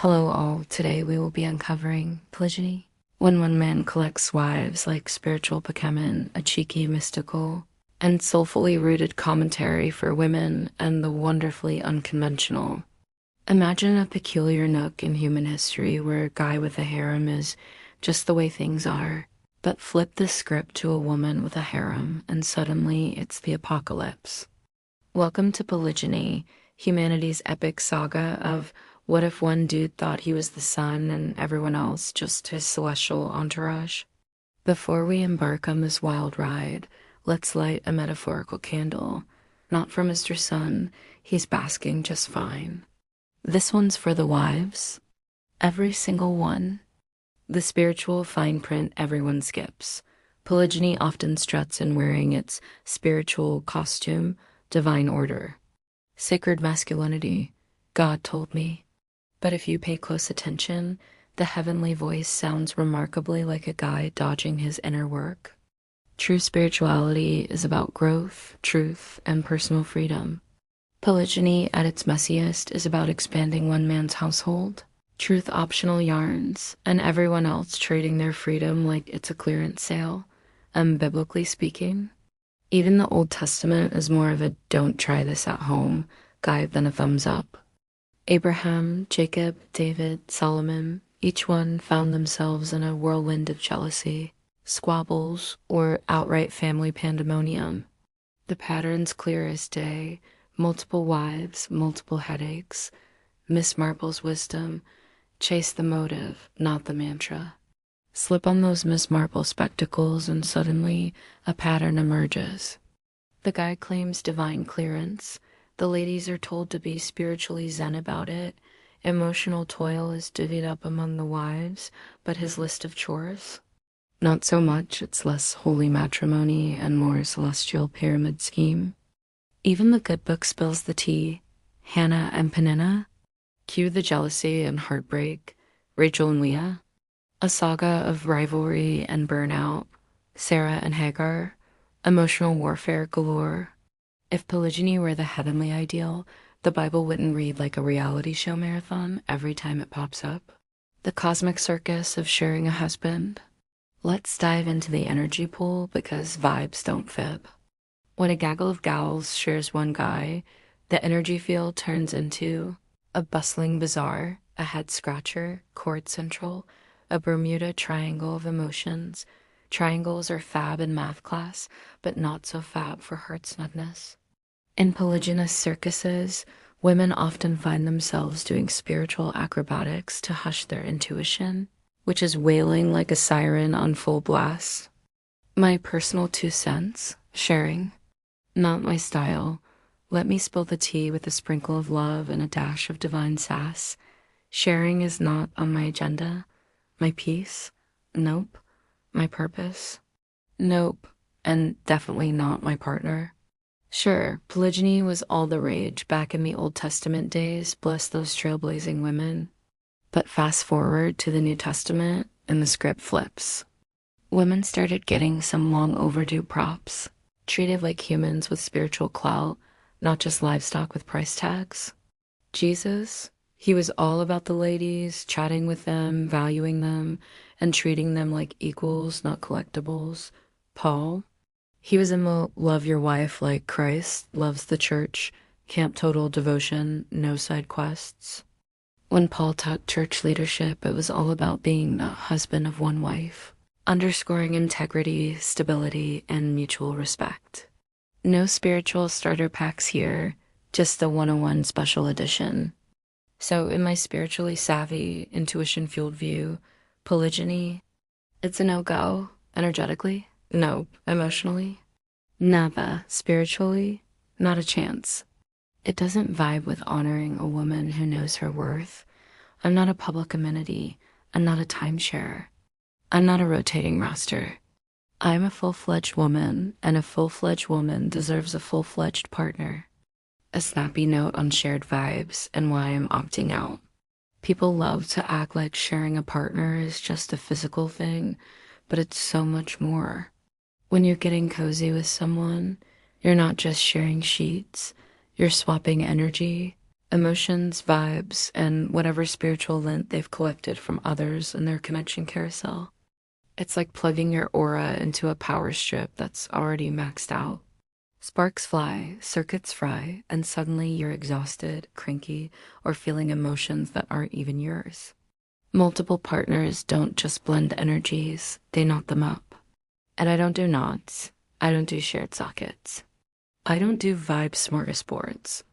Hello all, today we will be uncovering polygyny. When one man collects wives like spiritual Pokemon, a cheeky, mystical, and soulfully rooted commentary for women and the wonderfully unconventional. Imagine a peculiar nook in human history where a guy with a harem is just the way things are, but flip the script to a woman with a harem and suddenly it's the apocalypse. Welcome to Polygyny, humanity's epic saga of what if one dude thought he was the sun and everyone else just his celestial entourage? Before we embark on this wild ride, let's light a metaphorical candle. Not for Mr. Sun, he's basking just fine. This one's for the wives. Every single one. The spiritual fine print everyone skips. Polygyny often struts in wearing its spiritual costume, divine order. Sacred masculinity, God told me. But if you pay close attention, the heavenly voice sounds remarkably like a guy dodging his inner work. True spirituality is about growth, truth, and personal freedom. Polygyny at its messiest is about expanding one man's household, truth optional yarns, and everyone else trading their freedom like it's a clearance sale. And biblically speaking, even the Old Testament is more of a don't try this at home guide than a thumbs up. Abraham, Jacob, David, Solomon, each one found themselves in a whirlwind of jealousy, squabbles, or outright family pandemonium. The pattern's clear as day: multiple wives, multiple headaches. Miss Marple's wisdom: chase the motive, not the mantra. Slip on those Miss Marple spectacles and suddenly a pattern emerges. The guy claims divine clearance. The ladies are told to be spiritually zen about it. Emotional toil is divvied up among the wives, but his list of chores? Not so much, it's less holy matrimony and more celestial pyramid scheme. Even the good book spills the tea. Hannah and Peninnah? Cue the jealousy and heartbreak. Rachel and Leah? A saga of rivalry and burnout. Sarah and Hagar? Emotional warfare galore. If polygyny were the heavenly ideal, the Bible wouldn't read like a reality show marathon every time it pops up. The cosmic circus of sharing a husband. Let's dive into the energy pool because vibes don't fib. When a gaggle of gals shares one guy, the energy field turns into a bustling bazaar, a head scratcher, chord central, a Bermuda triangle of emotions. Triangles are fab in math class, but not so fab for heart snugness. In polygynous circuses, women often find themselves doing spiritual acrobatics to hush their intuition, which is wailing like a siren on full blast. My personal 2 cents, sharing. Not my style. Let me spill the tea with a sprinkle of love and a dash of divine sass. Sharing is not on my agenda. My peace? Nope. My purpose? Nope. And definitely not my partner. Sure, polygyny was all the rage back in the Old Testament days, bless those trailblazing women. But fast forward to the New Testament and the script flips. Women started getting some long overdue props, treated like humans with spiritual clout, not just livestock with price tags. Jesus? He was all about the ladies, chatting with them, valuing them, and treating them like equals, not collectibles. Paul? He was in the love your wife like Christ loves the church, camp total devotion, no side quests. When Paul taught church leadership, it was all about being the husband of one wife, underscoring integrity, stability, and mutual respect. No spiritual starter packs here, just the 101 special edition. So in my spiritually savvy, intuition-fueled view, polygyny, it's a no-go. Energetically? Nope. Emotionally? Nada. Spiritually? Not a chance. It doesn't vibe with honoring a woman who knows her worth. I'm not a public amenity. I'm not a timeshare. I'm not a rotating roster. I'm a full-fledged woman, and a full-fledged woman deserves a full-fledged partner. A snappy note on shared vibes and why I'm opting out. People love to act like sharing a partner is just a physical thing, but it's so much more. When you're getting cozy with someone, you're not just sharing sheets, you're swapping energy, Emotions, vibes, and whatever spiritual lint they've collected from others in their connection carousel. It's like plugging your aura into a power strip that's already maxed out. Sparks fly, circuits fry, and suddenly you're exhausted, cranky, or feeling emotions that aren't even yours. Multiple partners don't just blend energies, they knot them up. And I don't do knots. I don't do shared sockets. I don't do vibe smorgasbords.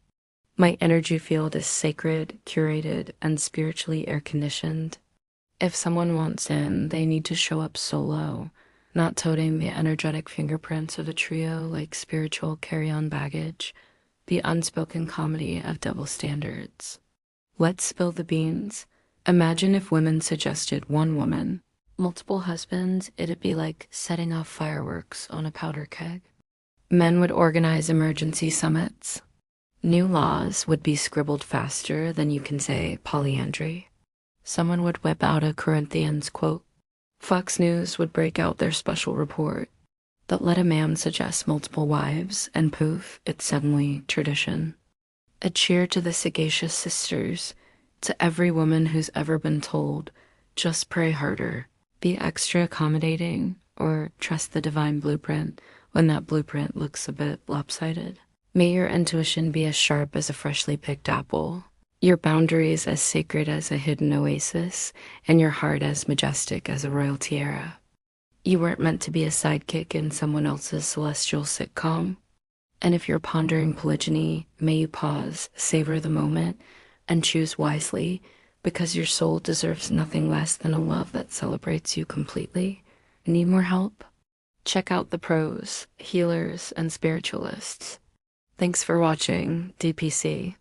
My energy field is sacred, curated, and spiritually air conditioned. If someone wants in, they need to show up solo, not toting the energetic fingerprints of a trio like spiritual carry-on baggage, the unspoken comedy of double standards. Let's spill the beans. Imagine if women suggested one woman, multiple husbands, it'd be like setting off fireworks on a powder keg. Men would organize emergency summits. New laws would be scribbled faster than you can say polyandry. Someone would whip out a Corinthians quote. Fox News would break out their special report that let a man suggest multiple wives, and poof, it's suddenly tradition. A cheer to the sagacious sisters, to every woman who's ever been told, just pray harder, be extra accommodating, or trust the divine blueprint when that blueprint looks a bit lopsided. May your intuition be as sharp as a freshly picked apple, your boundaries as sacred as a hidden oasis, and your heart as majestic as a royal tiara. You weren't meant to be a sidekick in someone else's celestial sitcom. And if you're pondering polygyny, may you pause, savor the moment, and choose wisely, because your soul deserves nothing less than a love that celebrates you completely. Need more help? Check out the pros, healers, and spiritualists. Thanks for watching, DPC.